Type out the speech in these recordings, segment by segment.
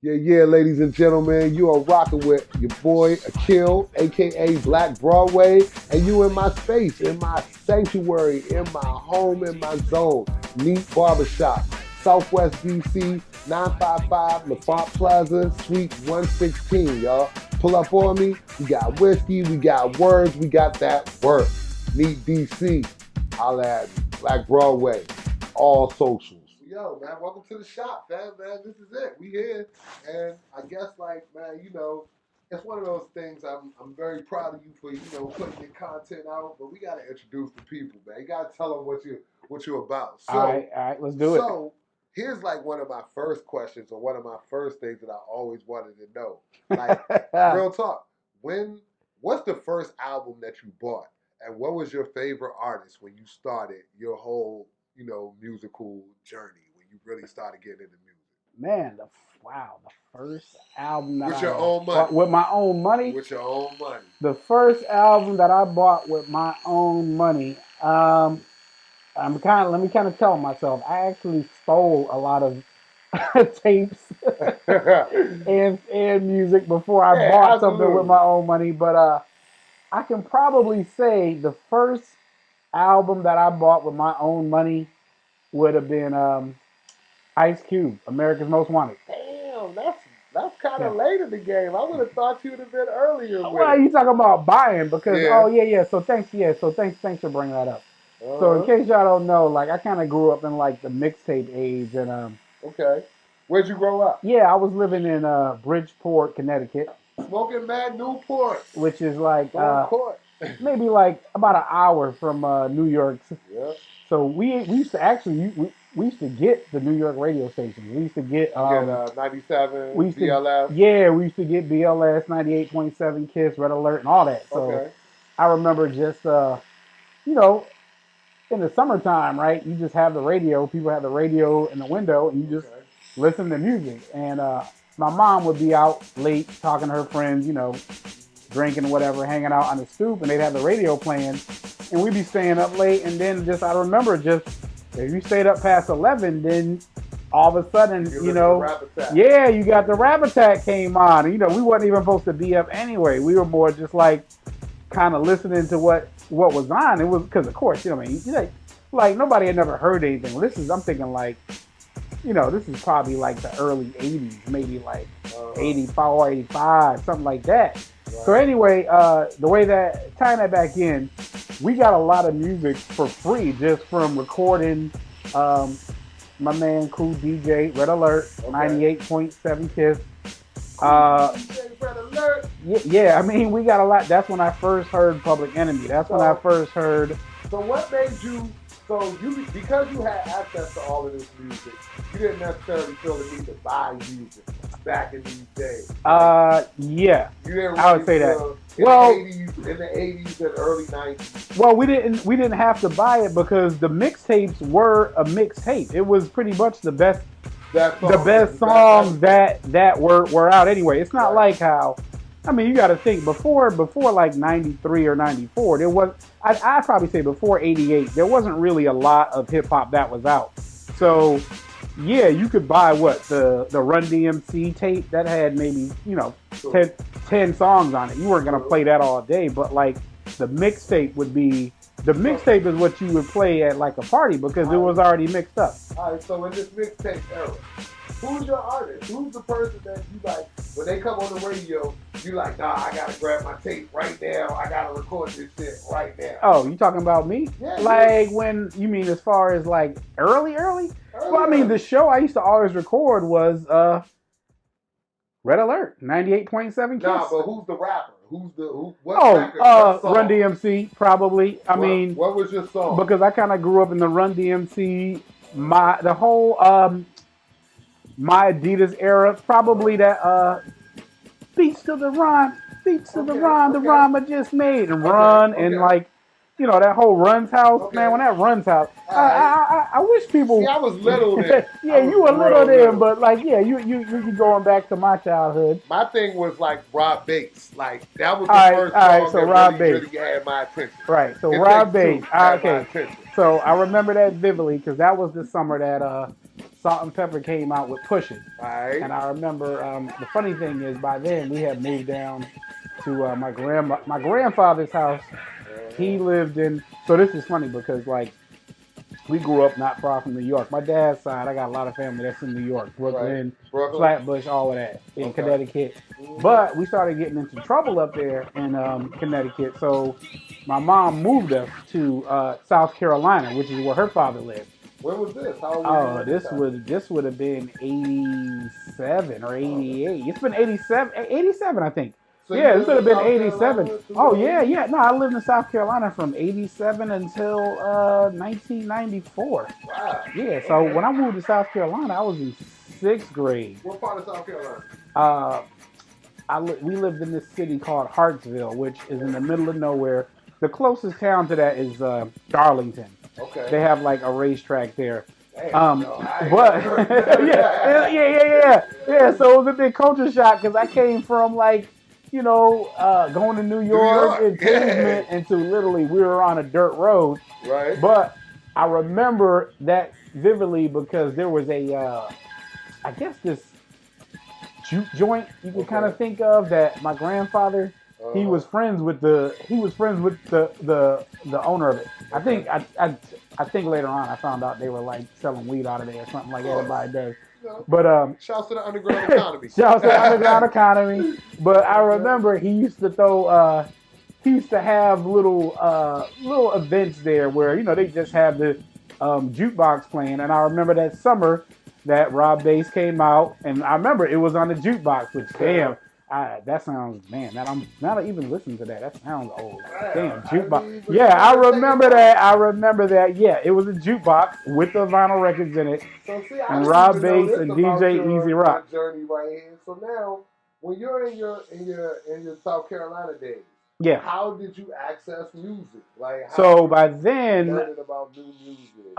Yeah, ladies and gentlemen, you are rocking with your boy Akil, aka Black Broadway, and you in my space, in my sanctuary, in my home, in my zone, Neat Barbershop, Southwest DC, 955 LaFont Plaza, Suite 116, y'all. Pull up on me. We got whiskey, we got words, we got that work. Neat DC, holla at me. Black Broadway, all socials. Yo, man, welcome to the shop, man. This is it. We here. And I guess, like, man, it's one of those things. I'm very proud of you for putting your content out, but we gotta introduce the people, man. You gotta tell them what you're about. So, all right, let's do it. So here's like one of my first questions, or one of my first things that I always wanted to know. Like, real talk. What's the first album that you bought, and what was your favorite artist when you started your whole musical journey, when you really started getting into music? Man, the first album that With I your own bought money. with my own money. With your own money. The first album that I bought with my own money. Let me kind of tell myself, I actually stole a lot of tapes and music before I bought something with my own money. But I can probably say the first album that I bought with my own money would have been Ice Cube, America's Most Wanted. Damn, that's kind of late in the game. I would have thought you would have been earlier. Well, you talking about buying because So thanks for bringing that up. So in case y'all don't know, like I kind of grew up in like the mixtape age, and okay, where'd you grow up? Yeah, I was living in Bridgeport, Connecticut. Smoking mad Newport, which is like maybe like about an hour from New York. Yeah. So we used to actually we used to get the New York radio stations. We used to get 97, we used BLS. We used to get BLS 98.7 Kiss, Red Alert, and all that. So I remember just in the summertime, right? You just have the radio. People have the radio in the window, and you just listen to music. And my mom would be out late talking to her friends, drinking whatever, hanging out on the stoop, and they'd have the radio playing, and we'd be staying up late. And then I remember if you stayed up past 11, then all of a sudden, you got the Rap Attack came on. And, we wasn't even supposed to be up anyway. We were more just like kind of listening to what was on. It was because, of course, like nobody had never heard anything. I'm thinking like, this is probably like the early 80s, maybe like 84, 85, something like that. Right. So anyway, the way that, tying that back in, we got a lot of music for free just from recording my man, Cool DJ, Red Alert, 98.7 Kiss. Red Alert. Yeah, I mean, we got a lot. That's when I first heard Public Enemy. That's when I first heard. So what made you, because you had access to all of this music, you didn't necessarily feel the need to buy music back in these days? Yeah. You didn't really I would say that. In the 80s and early 90s. Well, we didn't have to buy it because the mixtapes were a mixtape. It was pretty much the best songs that were out anyway. It's not like how, I mean, you got to think before like 93 or 94, there was, I'd probably say before 88, there wasn't really a lot of hip hop that was out. So yeah, you could buy the Run-DMC tape that had maybe, 10 songs on it. You weren't going to play that all day, but like the mixtape is what you would play at like a party because it was already mixed up. All right, so in this mixtape era, who's your artist? Who's the person that you like, when they come on the radio, you like, nah, I gotta grab my tape right now. I gotta record this shit right now. Oh, you talking about me? Yeah. Like when, you mean as far as like early? Well, I mean, the show I used to always record was Red Alert, 98.7 Kiss. Nah, but who's the rapper? What Run-DMC, probably. What was your song? Because I kind of grew up in the Run-DMC, the whole My Adidas era, probably that beats to the rhyme, the rhyme I just made, and Run, and like, that whole Run's house, man, when that Run's house, I wish people. See, I was little then. Yeah, you were little then, but like, yeah, you going back to my childhood. My thing was like Rob Bates, like that was the first song so that Rob really Bates had my attention. Right, so Rob Bates, okay. So I remember that vividly because that was the summer that Salt and Pepper came out with Pushin'. Right. And I remember the funny thing is by then we had moved down to my grandfather's house. He lived in. So this is funny because like we grew up not far from New York. My dad's side, I got a lot of family that's in New York, Brooklyn, Flatbush, all of that in Connecticut. But we started getting into trouble up there in Connecticut. So my mom moved us to South Carolina, which is where her father lived. When was this? How old were you? This would have been 87 or 88. It's been 87, I think. So yeah, this would have been 87. Oh yeah. No, I lived in South Carolina from 87 until 1994. Wow. Yeah, so when I moved to South Carolina, I was in 6th grade. What part of South Carolina? We lived in this city called Hartsville, which is in the middle of nowhere. The closest town to that is Darlington. Okay. They have like a racetrack there. Damn, but yeah. So it was a big culture shock because I came from like, going to New York and pavement into literally we were on a dirt road. Right. But I remember that vividly because there was a, I guess this juke joint you could kind of think of that my grandfather. He was friends with the owner of it. I think later on I found out they were like selling weed out of there or something like everybody does. But shouts to the underground economy. Shouts to the underground economy. But I remember he used to throw he used to have little events there where they just have the jukebox playing, and I remember that summer that Rob Bass came out, and I remember it was on the jukebox, which damn. That sounds, man, I'm not even listening to that. That sounds old. Damn, jukebox. Yeah, I remember that. Yeah, it was a jukebox with the vinyl records in it. So see, and Rob Bass and DJ Easy Rock. Journey right here. So now, when you're in your South Carolina days, yeah, how did you access music? Like, so by then, about new music?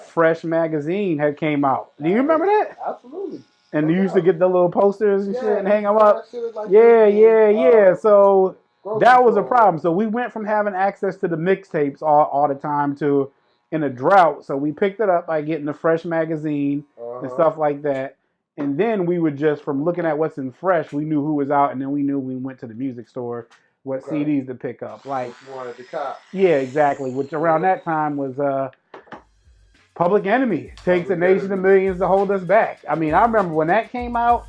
Fresh Magazine had came out. Do you remember that? Absolutely. And you used to get the little posters and shit and hang them up. Like Yeah. So that was a problem. So we went from having access to the mixtapes all the time to in a drought. So we picked it up by getting the Fresh Magazine and stuff like that. And then we would just, from looking at what's in Fresh, we knew who was out. And then we knew we went to the music store what CDs to pick up. Like, yeah, exactly. Which around that time was... Public Enemy takes a nation of millions to hold us back. I mean, I remember when that came out.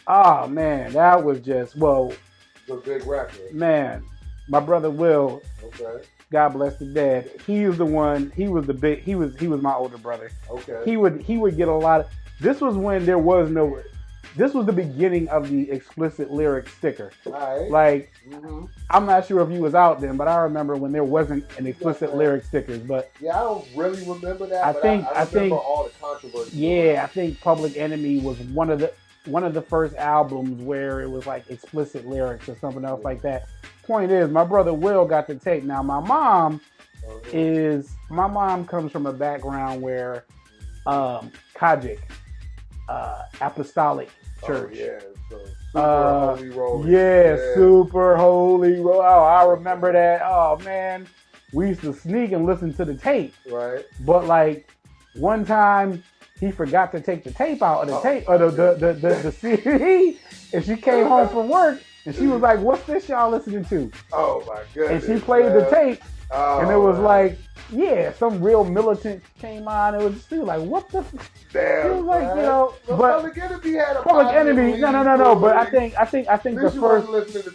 Oh man, that was just the big record. Man, my brother Will. Okay. God bless the dead. He was the one. He was the big. He was my older brother. Okay. He would get a lot of. This was when there was no. This was the beginning of the explicit lyric sticker. Right. Like, I'm not sure if you was out then, but I remember when there wasn't an explicit lyric stickers. But yeah, I don't really remember that. I think all the controversy. Yeah, I think Public Enemy was one of the first albums where it was like explicit lyrics or something else like that. Point is, my brother Will got the tape. Now, my mom comes from a background where Kajik, apostolic church. Oh, yeah, so super holy roll. Yeah, super holy roll. Oh, I remember that. Oh man, we used to sneak and listen to the tape. Right. But like one time, he forgot to take the tape out of the tape or the CD, and she came home from work and she was like, "What's this y'all listening to?" Oh my goodness. And she played the tape. And it was like, some real militant came on. It was just like, what the? Damn. It was like, but Public Enemy had a Public Enemy. No. But I think the first.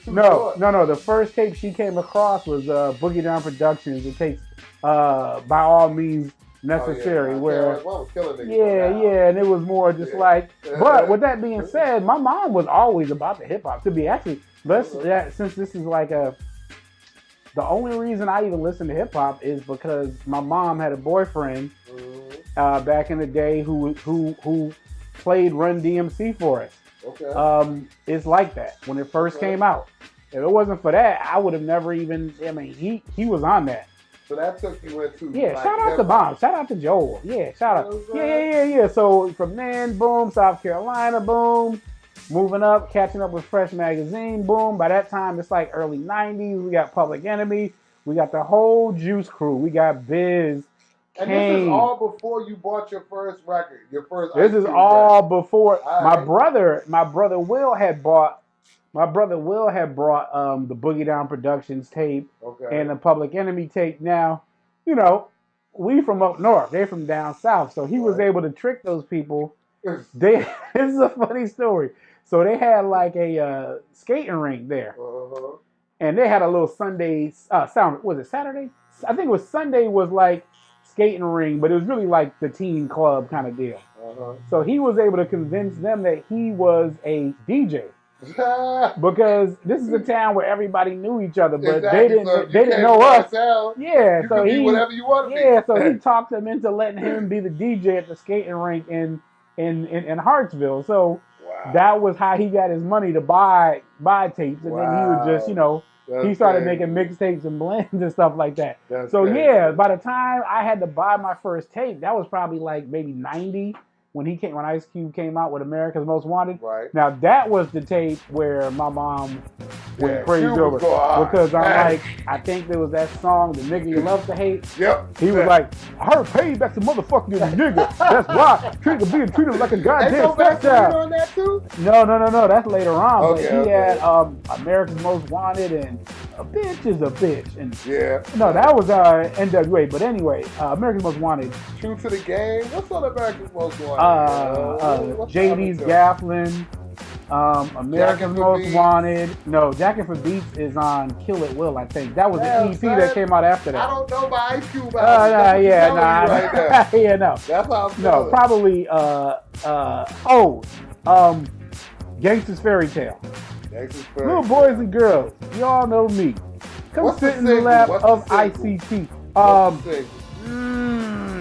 No. The first tape she came across was Boogie Down Productions. It takes By All Means Necessary. And it was more just like. But with that being said, my mom was always about the hip hop. To be actually, since this is like the only reason I even listen to hip hop is because my mom had a boyfriend back in the day who played Run DMC for us. Okay. It's like that when it first came out. If it wasn't for that, I would have never even. I mean, he was on that. So that took you into shout out to Bomb, shout out to Joel. Yeah, shout out. Yeah. So from then, boom, South Carolina, boom. Moving up, catching up with Fresh Magazine, boom. By that time, it's like early 90s. We got Public Enemy. We got the whole Juice Crew. We got Biz, And this is all before you bought your first record, your first. This is all before my brother. My brother Will had brought the Boogie Down Productions tape and the Public Enemy tape. Now, you know, we from up north, they from down south, so he was able to trick those people. This is a funny story. So they had like a skating rink there, and they had a little Sunday sound. Was it Saturday? I think it was Sunday. Was like skating ring, but it was really like the teen club kind of deal. So he was able to convince them that he was a DJ. Because this is a town where everybody knew each other, but they didn't know us. Yeah, so he whatever you want to be. Yeah, so he talked them into letting him be the DJ at the skating rink in Hartsville. So that was how he got his money to buy tapes, and then he would just, you know, he started making mixtapes and blends and stuff like that. So yeah, by the time I had to buy my first tape, that was probably like maybe 90 when Ice Cube came out with America's Most Wanted. Right. Now that was the tape where my mom went crazy over because I'm like, I think there was that song, The Nigga You Love to Hate. Yep. He was like, I heard payback's a motherfucking nigga. That's why being treated like a goddamn fat child. On that too? No. That's later on. But he had America's Most Wanted and A Bitch is a Bitch. And no, that was NWA. But anyway, America's Most Wanted. True to the Game. What's on America's Most Wanted? JD's Gafflin. America's Most Wanted. No, Jackin' for Beats is on Kill It Will, I think. That was the EP that came out after that. I don't know my Ice Cube no. That's how I'm feeling. No, probably Gangsta's Fairy Tale. Little boys and girls, y'all know me. Come sit in the lap of ICT.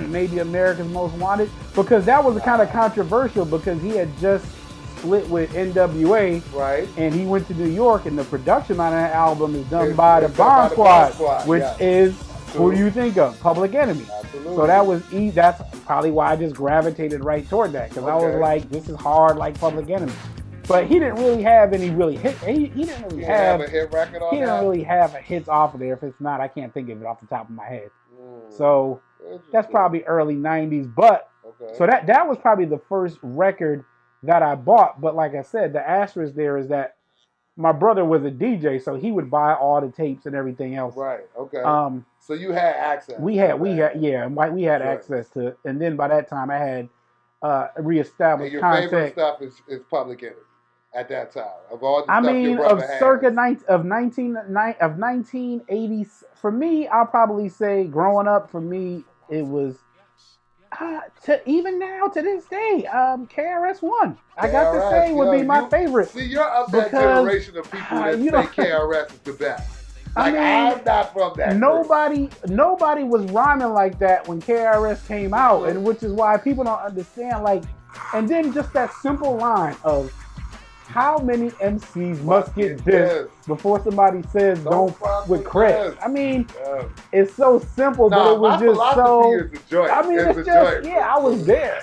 Maybe America's Most Wanted, because that was kind of controversial because he had just split with NWA, right? And he went to New York, and the production on that album is done by the Bomb Squad, which is who do you think of? Public Enemy. Absolutely. So that's probably why I just gravitated right toward that, because I was like, this is hard like Public Enemy. But he didn't really have any hit. He didn't really have a hit record on that. He didn't really have a hits off of there. If it's not, I can't think of it off the top of my head. So that's probably early 90s. But so that was probably the first record that I bought. But like I said, the asterisk there is that my brother was a DJ, so he would buy all the tapes and everything else. Right. Okay. So you had access. We had access to it. And then by that time I had reestablished contact. Your favorite stuff is Public Enemy at that time. Of all the stuff your of brother circa has. of 1980s. For me, I'll probably say growing up, for me, it was even now to this day, KRS-One. I got to say would be my favorite. See, you're of that generation of people that say KRS is the best. Like, I'm not from that. Nobody was rhyming like that when KRS came out, and which is why people don't understand. Like, and then just that simple line of how many MCs must get dissed before somebody says don't fuck with Chris. I mean, it's so simple, but it was just so. I mean, it's just I was there.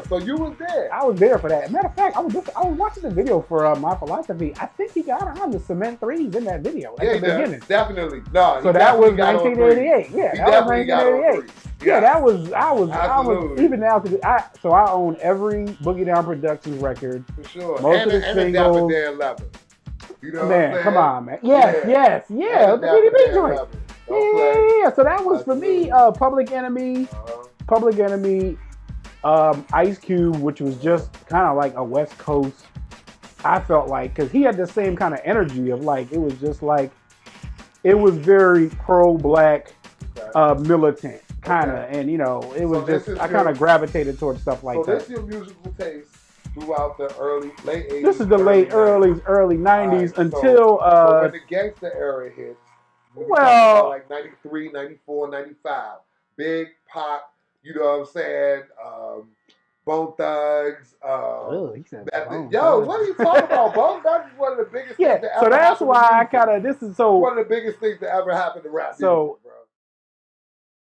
So you was there. I was there for that. Matter of fact, I was watching the video for My Philosophy. I think he got on the Cement Threes in that video at the beginning. Definitely. No. So that was 1988. Yeah, that was 1988. Yeah, I was even now. So I own every Boogie Down Productions record. For sure. Most of the singles. You know man, come on, man. Yes. The BDP joint. Yeah. So that was for me. Public Enemy. Ice Cube, which was just kind of like a West Coast. I felt like, because he had the same kind of energy of like, it was just like, it was very pro-black, militant kind of, and you know, it was I kind of gravitated towards stuff like that. So this is your musical taste throughout the late 80s. This is the early 90s until when the gangster era hits. Like 93, 94, 95. Big Pop, you know what I'm saying? Bone Thugs. He said what are you talking about? Bone Thugs is one of the biggest things that ever so that's happened why to I kind of, this is so. One of the biggest things that ever happened to rap music. So